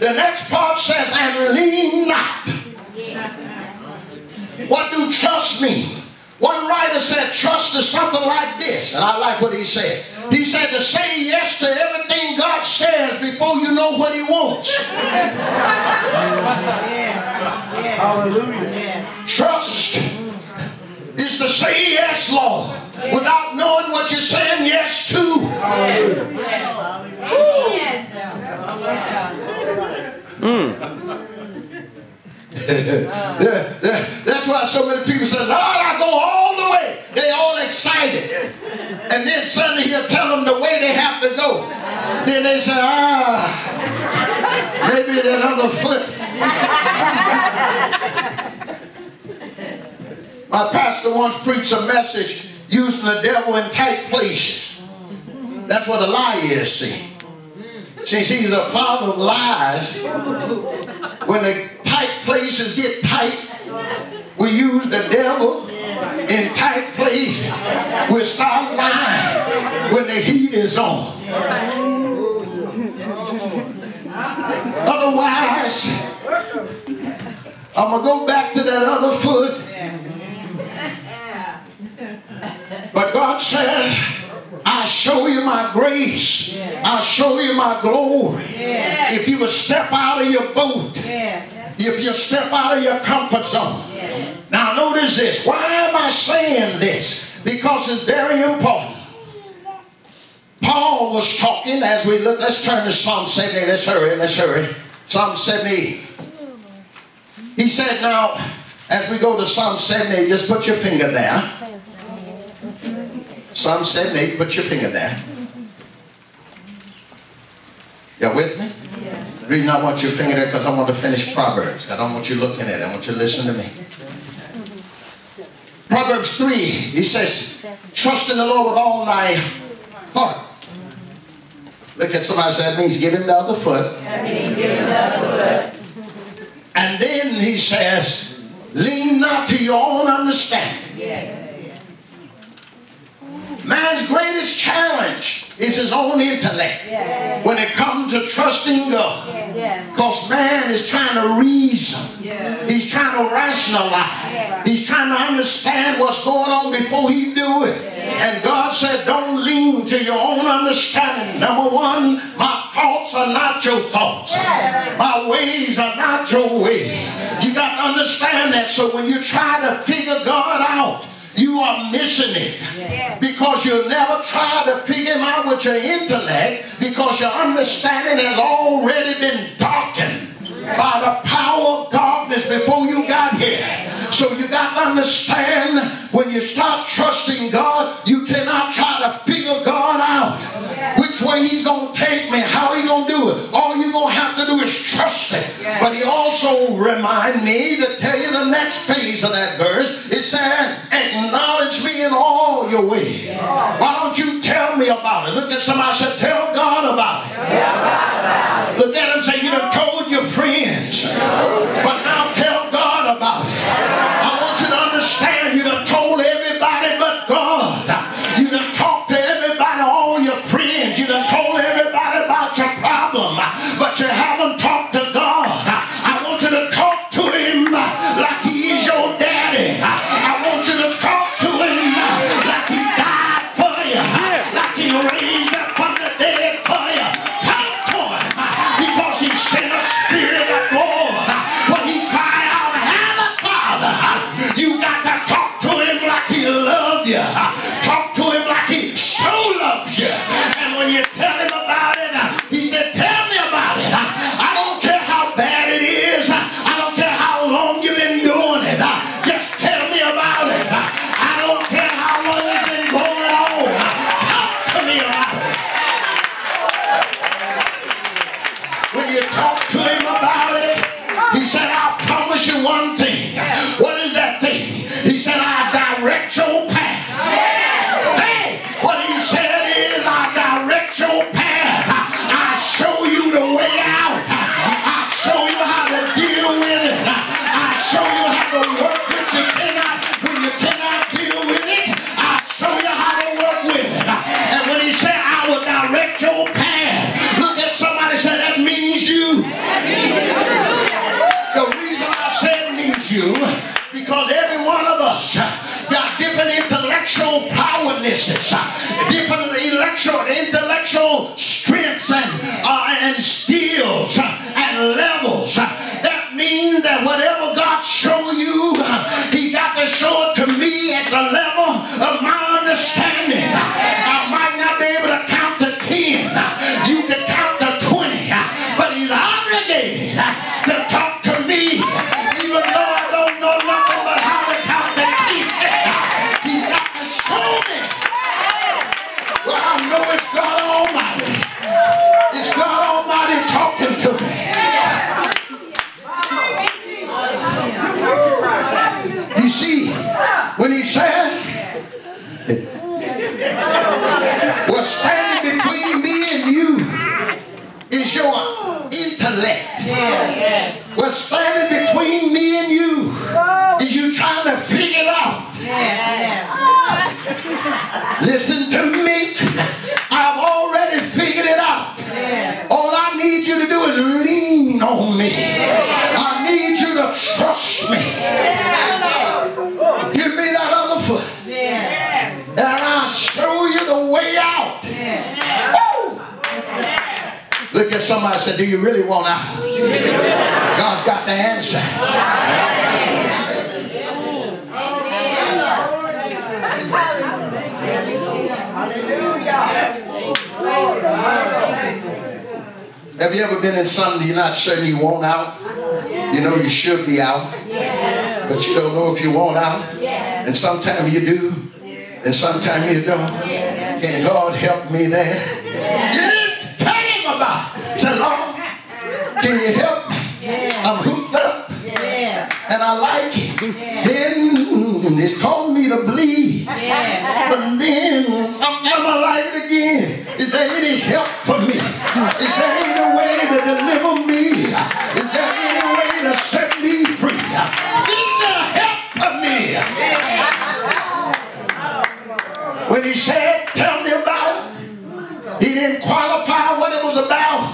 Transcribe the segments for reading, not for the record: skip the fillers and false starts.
The next part says, and lean not. What do trust mean? One writer said trust is something like this, and I like what he said. He said to say yes to everything God says before you know what he wants. Hallelujah. Trust is to say yes, Lord, without knowing what you're saying yes to. That's why so many people say, Lord, I go all the way. They all excited. And then suddenly he'll tell them the way they have to go. Then they say, maybe that other foot. My pastor once preached a message using the devil in tight places. That's what a lie is, see. Since he's a father of lies, when the tight places get tight, we use the devil in tight places. We start lying when the heat is on. Otherwise, I'm going to go back to that other foot. But God said, I'll show you my grace. I'll show you my glory. If you will step out of your boat. If you step out of your comfort zone. Now notice this. Why am I saying this? Because it's very important. Paul was talking as we look. Let's turn to Psalm 78. Let's hurry. Psalm 78. He said, now, as we go to Psalm 78, just put your finger there. Psalm 78, put your finger there. Y'all with me? Yes. The reason I want your finger there because I want to finish Proverbs. I don't want you looking at it. I want you to listen to me. Proverbs 3, he says, trust in the Lord with all thy heart. Look at somebody say, that means give him the other foot. That means give him the other foot. And then he says, lean not to your own understanding. Yes. Man's greatest challenge is his own intellect when it comes to trusting God. Because man is trying to reason. He's trying to rationalize. He's trying to understand what's going on before he do it. And God said, don't lean to your own understanding. Number one, my thoughts are not your thoughts. My ways are not your ways. You got to understand that. So when you try to figure God out, you are missing it. Because you'll never try to figure him out with your intellect, because your understanding has already been darkened by the power of darkness before you got here. So you got to understand, when you start trusting God, you cannot try to figure God out. Which way he's going to take me, how he going to do it. All you're going to have to do is trust him. But he also remind me to tell you the next phase of that verse. It said, acknowledge me in all your ways. Why don't you tell me about it? Look at somebody and say, tell God about it. Look at him and say, you done told your friends, but now tell God about it. I want you to understand, you done told everybody but God. You done talked to everybody, all your friends. You done told everybody about your problem, but you haven't talked to God. I want you to talk to him like he is your daddy. I want you to talk to him like he died for you, like he raised up from the dead for you. Talk to him, because he sent a spirit of Lord. When he cried out, Abba, Father, you got to talk to him like he loves you. Talk to him like he so loves you. And when you tell him about it, he said, tell me about it. I don't care how bad it is. I don't care how long you've been doing it. Just tell me about it. I don't care how long it's been going on. Talk to me about it. When you talk to him about it, he said, I'll promise you one thing. What is that thing? He said, I'll direct your path. Hey, what he said is, I'll direct your path. I'll show you the way out. I'll show you how to deal with it. I'll show you how to work when you cannot deal with it. I'll show you how to work with it. And when he said, I will direct your path, look at somebody and say, that means you. intelligences, different intellectual strengths and skills and levels. That means that whatever God show you, he got to show it to me at the level of my understanding. I might not be able to count to 10. You can count to 20. But he's obligated to talk to me, even though I don't know nothing but how to count to 10. He's got to show me. Well, I know it's God Almighty. It's God Almighty talking to me. You see, when he said, what's standing between me and you is your intellect. What's standing between me and you is you trying to figure it out. Listen to me. I've already figured it out. All I need you to do is lean on me. I need you to trust me. Give me that other foot. And I'll show you the way out. Look at somebody and say, do you really want out? God's got the answer. Have you ever been in something you're not certain you want out? You know you should be out, but you don't know if you want out. And sometimes you do, and sometimes you don't. Can God help me there? You didn't tell him about it. Say, Lord, can you help me? I'm hooked up, and I like it. Then it's causing me to bleed. But then sometimes I like it again. Is there any help for me? Is there any way to deliver me? Is there any way to set me free? Is there help for me? When he said, tell me about it, he didn't qualify what it was about.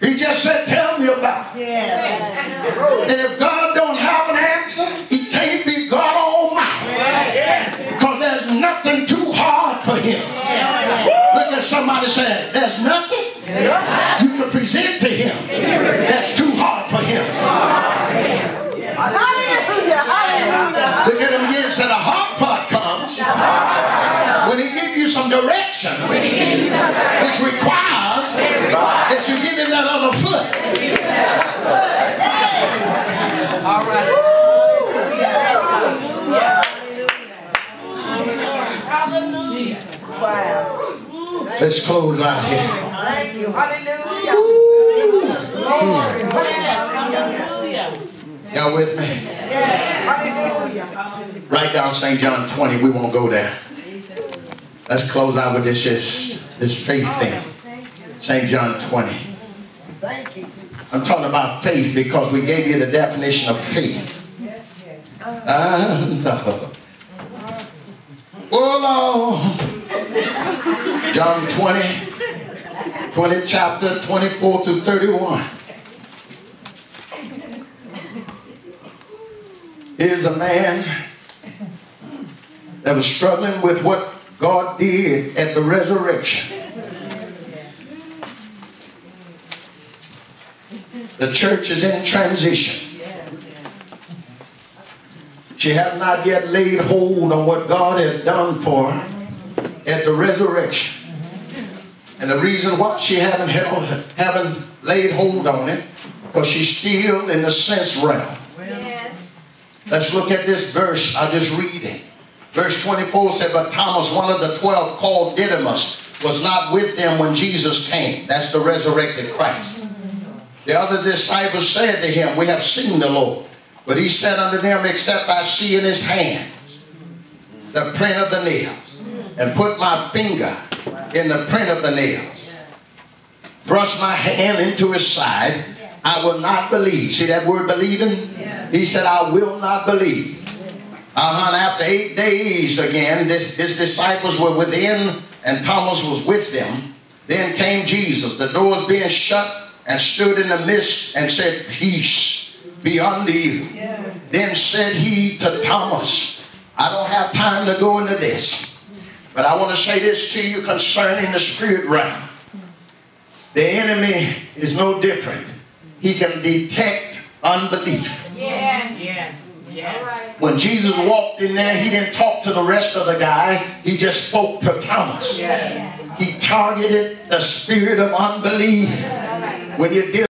He just said, tell me about it. And if God don't have an answer, he can't be God Almighty. Because there's nothing too hard for him. Look at somebody saying, there's nothing you can present to him that's too hard for him. Look at him again and say, the hard part comes when he gives you some direction, which requires that you give him that other foot. All right. Let's close out here. Thank you. Hallelujah. Y'all with me? Hallelujah. Write down St. John 20. We won't go there. Let's close out with this faith thing. St. John 20. Thank you. I'm talking about faith because we gave you the definition of faith. No. Oh, Lord. John 20 chapter 24 through 31. Here's a man that was struggling with what God did at the resurrection. The church is in transition. She has not yet laid hold on what God has done for her at the resurrection. And the reason why she haven't laid hold on it, because she's still in the sense realm. Let's look at this verse. I'll just read it. Verse 24 said, but Thomas, one of the 12, called Didymus, was not with them when Jesus came. That's the resurrected Christ. The other disciples said to him, we have seen the Lord. But he said unto them, except I see in his hands the print of the nails, and put my finger in the print of the nails, thrust my hand into his side, I will not believe. See that word believing? He said, I will not believe. And after 8 days again, his disciples were within, and Thomas was with them. Then came Jesus, the doors being shut, and stood in the midst and said, peace be unto you. Then said he to Thomas, I don't have time to go into this, But I want to say this to you concerning the spirit realm. The enemy is no different. He can detect unbelief. Yes. Yes. Yes. When Jesus walked in there, he didn't talk to the rest of the guys. He just spoke to Thomas. Yes. He targeted the spirit of unbelief. When you deal